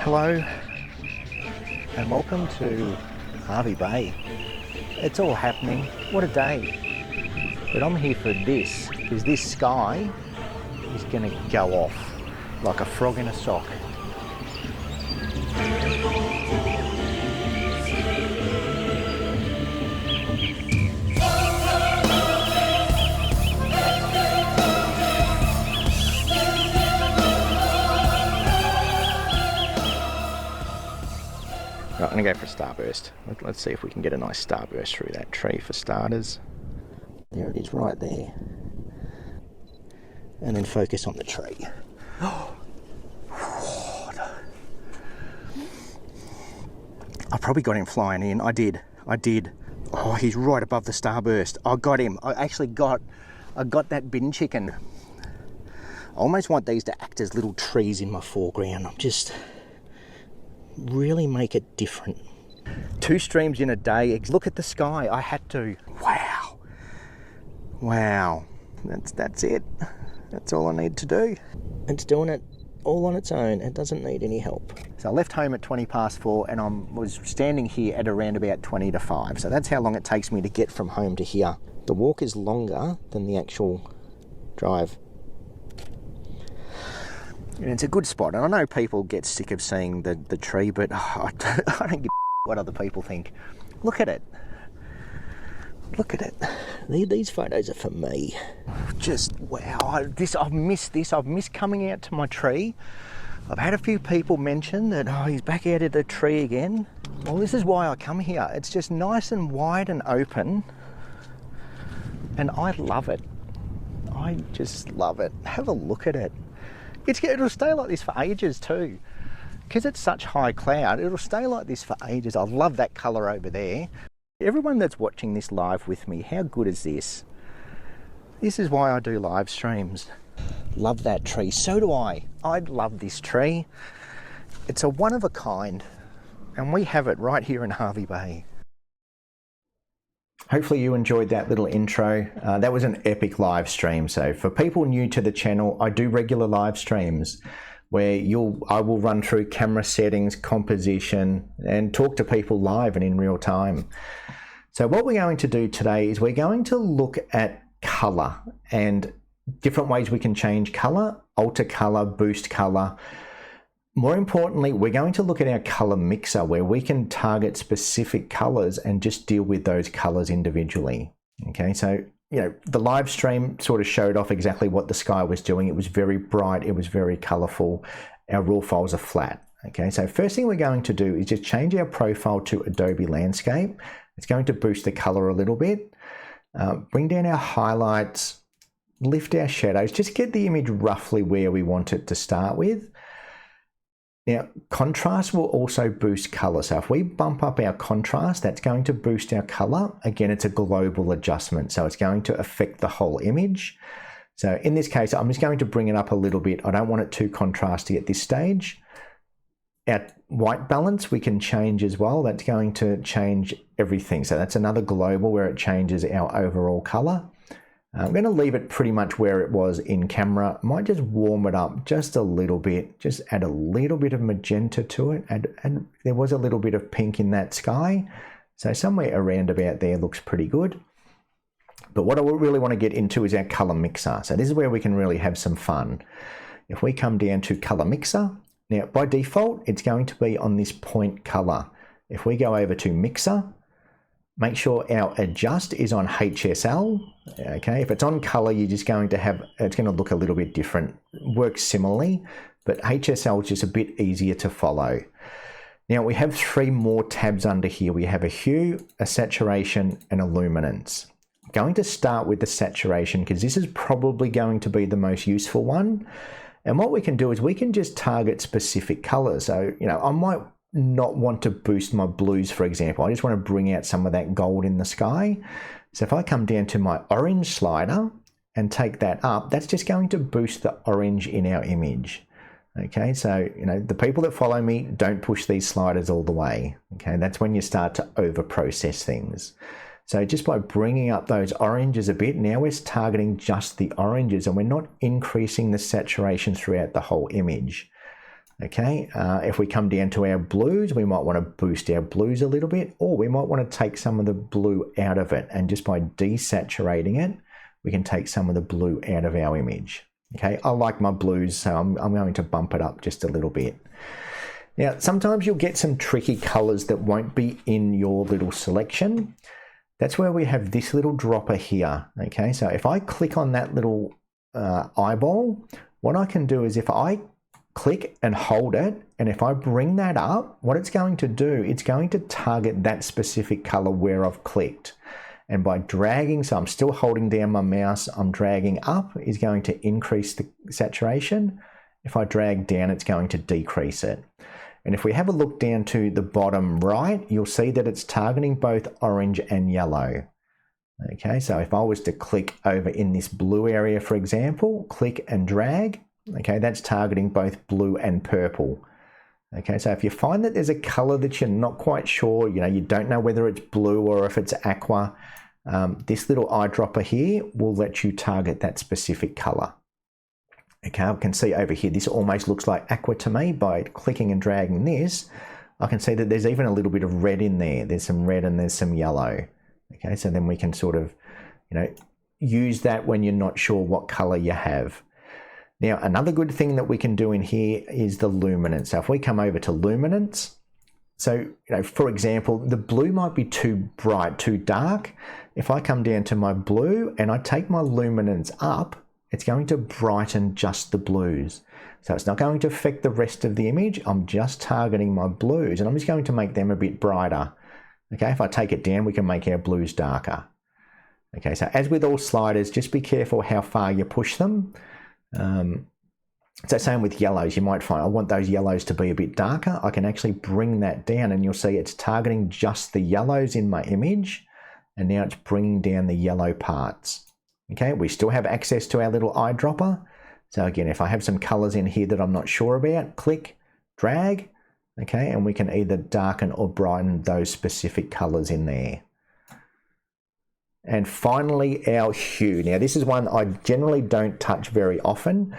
Hello and welcome to Hervey Bay. It's all happening. What a day. But I'm here for this, because this sky is going to go off like a frog in a sock. Right, I'm going to go for a starburst. Let's see if we can get a nice starburst through that tree for starters. There it is right there. And then focus on the tree. I probably got him flying in. I did. Oh, he's right above the starburst. I got him. I got that bin chicken. I almost want these to act as little trees in my foreground. I'm just really make it different. 2 streams in a day. Look at the sky. I had to. Wow. That's it. That's all I need to do. It's doing it all on its own. It doesn't need any help. So I left home at 4:20 and I was standing here at around about 4:50. So that's how long it takes me to get from home to here. The walk is longer than the actual drive. And it's a good spot. And I know people get sick of seeing the tree, but I don't give a what other people think. Look at it. Look at it. These photos are for me. Just wow. I've missed this. I've missed coming out to my tree. I've had a few people mention that, oh, he's back out at the tree again. Well, this is why I come here. It's just nice and wide and open. And I love it. I just love it. Have a look at it. It'll stay like this for ages too. Because it's such high cloud, it'll stay like this for ages. I love that colour over there. Everyone that's watching this live with me, how good is this? This is why I do live streams. Love that tree. So do I. I love this tree. It's a one of a kind. And we have it right here in Hervey Bay. Hopefully you enjoyed that little intro. That was an epic live stream. So for people new to the channel, I do regular live streams where I will run through camera settings, composition, and talk to people live and in real time. So what we're going to do today is we're going to look at color and different ways we can change color, alter color, boost color. More importantly, we're going to look at our color mixer where we can target specific colors and just deal with those colors individually. Okay, so the live stream sort of showed off exactly what the sky was doing. It was very bright, it was very colorful. Our raw files are flat. Okay, so first thing we're going to do is just change our profile to Adobe Landscape. It's going to boost the color a little bit. Bring down our highlights, lift our shadows, just get the image roughly where we want it to start with. Now, contrast will also boost color. So if we bump up our contrast, that's going to boost our color. Again, it's a global adjustment. So it's going to affect the whole image. So in this case, I'm just going to bring it up a little bit. I don't want it too contrasty at this stage. Our white balance we can change as well. That's going to change everything. So that's another global where it changes our overall color. I'm going to leave it pretty much where it was in camera. Might just warm it up just a little bit. Just add a little bit of magenta to it. And there was a little bit of pink in that sky. So somewhere around about there looks pretty good. But what I really want to get into is our color mixer. So this is where we can really have some fun. If we come down to color mixer, now by default, it's going to be on this point color. If we go over to mixer, make sure our adjust is on HSL. Okay, if it's on color, you're just going to have, it's going to look a little bit different. Works similarly, but HSL is just a bit easier to follow. Now we have 3 more tabs under here. We have a hue, a saturation, and a luminance. I'm going to start with the saturation because this is probably going to be the most useful one. And what we can do is we can just target specific colors. So, I might not want to boost my blues, for example. I just want to bring out some of that gold in the sky. So if I come down to my orange slider and take that up, that's just going to boost the orange in our image. Okay, so the people that follow me, don't push these sliders all the way. Okay, that's when you start to over process things. So just by bringing up those oranges a bit, now we're targeting just the oranges and we're not increasing the saturation throughout the whole image. Okay, if we come down to our blues, we might want to boost our blues a little bit, or we might want to take some of the blue out of it, and just by desaturating it, we can take some of the blue out of our image. Okay, I like my blues, so I'm going to bump it up just a little bit. Now, sometimes you'll get some tricky colors that won't be in your little selection. That's where we have this little dropper here. Okay, so if I click on that little eyeball, what I can do is if I click and hold it, and if I bring that up, what it's going to do, it's going to target that specific color where I've clicked. And by dragging, so I'm still holding down my mouse, I'm dragging up is going to increase the saturation. If I drag down, it's going to decrease it. And if we have a look down to the bottom right, you'll see that it's targeting both orange and yellow. Okay, so if I was to click over in this blue area, for example, click and drag, okay, that's targeting both blue and purple. Okay, so if you find that there's a color that you're not quite sure, you don't know whether it's blue or if it's aqua, this little eyedropper here will let you target that specific color. Okay, I can see over here, this almost looks like aqua to me. By clicking and dragging this, I can see that there's even a little bit of red in there. There's some red and there's some yellow. Okay, so then we can sort of, use that when you're not sure what color you have. Now, another good thing that we can do in here is the luminance. So if we come over to luminance, so, for example, the blue might be too bright, too dark. If I come down to my blue and I take my luminance up, it's going to brighten just the blues. So it's not going to affect the rest of the image. I'm just targeting my blues and I'm just going to make them a bit brighter. Okay, if I take it down, we can make our blues darker. Okay, so as with all sliders, just be careful how far you push them. So same with yellows, you might find I want those yellows to be a bit darker. I can actually bring that down and you'll see it's targeting just the yellows in my image, and now it's bringing down the yellow parts. Okay, we still have access to our little eyedropper. So again, if I have some colors in here that I'm not sure about, click, drag, okay, and we can either darken or brighten those specific colors in there. And finally, our hue. Now, this is one I generally don't touch very often,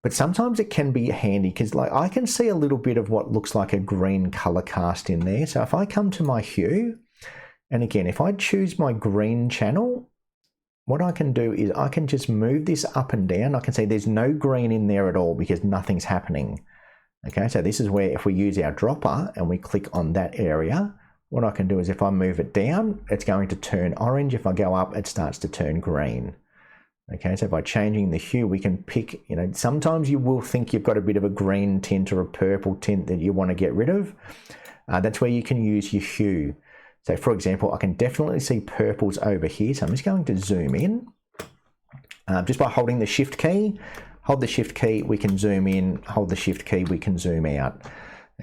but sometimes it can be handy because I can see a little bit of what looks like a green color cast in there. So if I come to my hue, and again, if I choose my green channel, what I can do is I can just move this up and down. I can see there's no green in there at all because nothing's happening. Okay, so this is where if we use our dropper and we click on that area, what I can do is if I move it down, it's going to turn orange. If I go up, it starts to turn green. Okay, so by changing the hue, we can pick, sometimes you will think you've got a bit of a green tint or a purple tint that you want to get rid of. That's where you can use your hue. So for example, I can definitely see purples over here. So I'm just going to zoom in. Just by holding the shift key, hold the shift key, we can zoom in, hold the shift key, we can zoom out.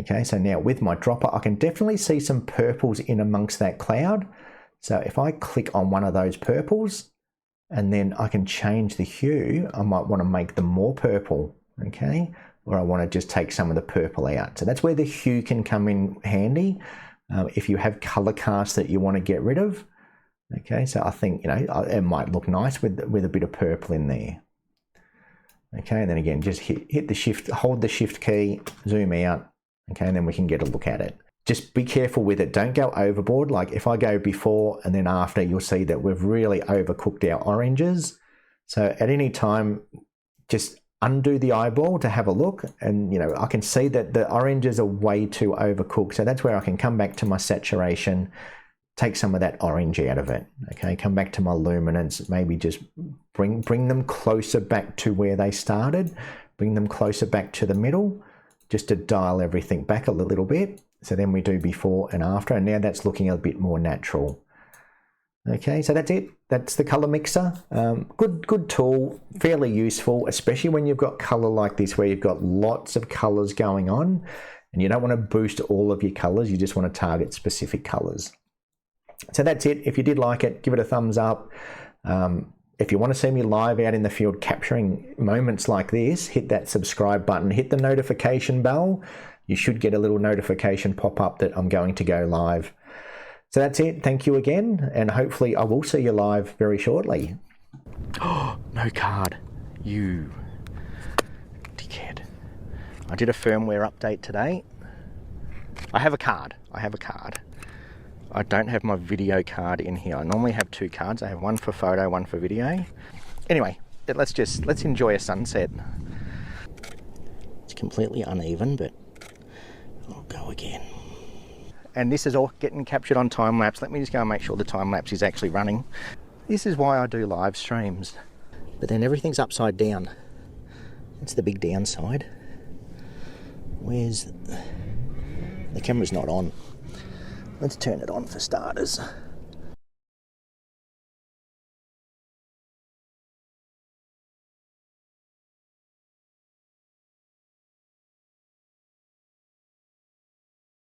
Okay, so now with my dropper, I can definitely see some purples in amongst that cloud. So if I click on one of those purples, and then I can change the hue, I might want to make them more purple, okay? Or I want to just take some of the purple out. So that's where the hue can come in handy if you have color casts that you want to get rid of. Okay, so I think, it might look nice with a bit of purple in there. Okay, and then again, just hit the shift, hold the shift key, zoom out, okay, and then we can get a look at it. Just be careful with it. Don't go overboard. Like if I go before and then after, you'll see that we've really overcooked our oranges. So at any time, just undo the eyeball to have a look. And, I can see that the oranges are way too overcooked. So that's where I can come back to my saturation, take some of that orange out of it. Okay, come back to my luminance, maybe just bring them closer back to where they started, bring them closer back to the middle, just to dial everything back a little bit. So then we do before and after, and now that's looking a bit more natural. Okay, so that's it. That's the color mixer. Good tool, fairly useful, especially when you've got color like this, where you've got lots of colors going on, and you don't want to boost all of your colors. You just want to target specific colors. So that's it. If you did like it, give it a thumbs up. If you want to see me live out in the field capturing moments like this, hit that subscribe button, hit the notification bell. You should get a little notification pop up that I'm going to go live. So that's it. Thank you again, and hopefully I will see you live very shortly. Oh, no card. You dickhead. I did a firmware update today. I have a card. I don't have my video card in here. I normally have 2 cards. I have one for photo, one for video. Anyway, let's enjoy a sunset. It's completely uneven, but I'll go again. And this is all getting captured on time lapse. Let me just go and make sure the time lapse is actually running. This is why I do live streams. But then everything's upside down. That's the big downside. The camera's not on. Let's turn it on for starters.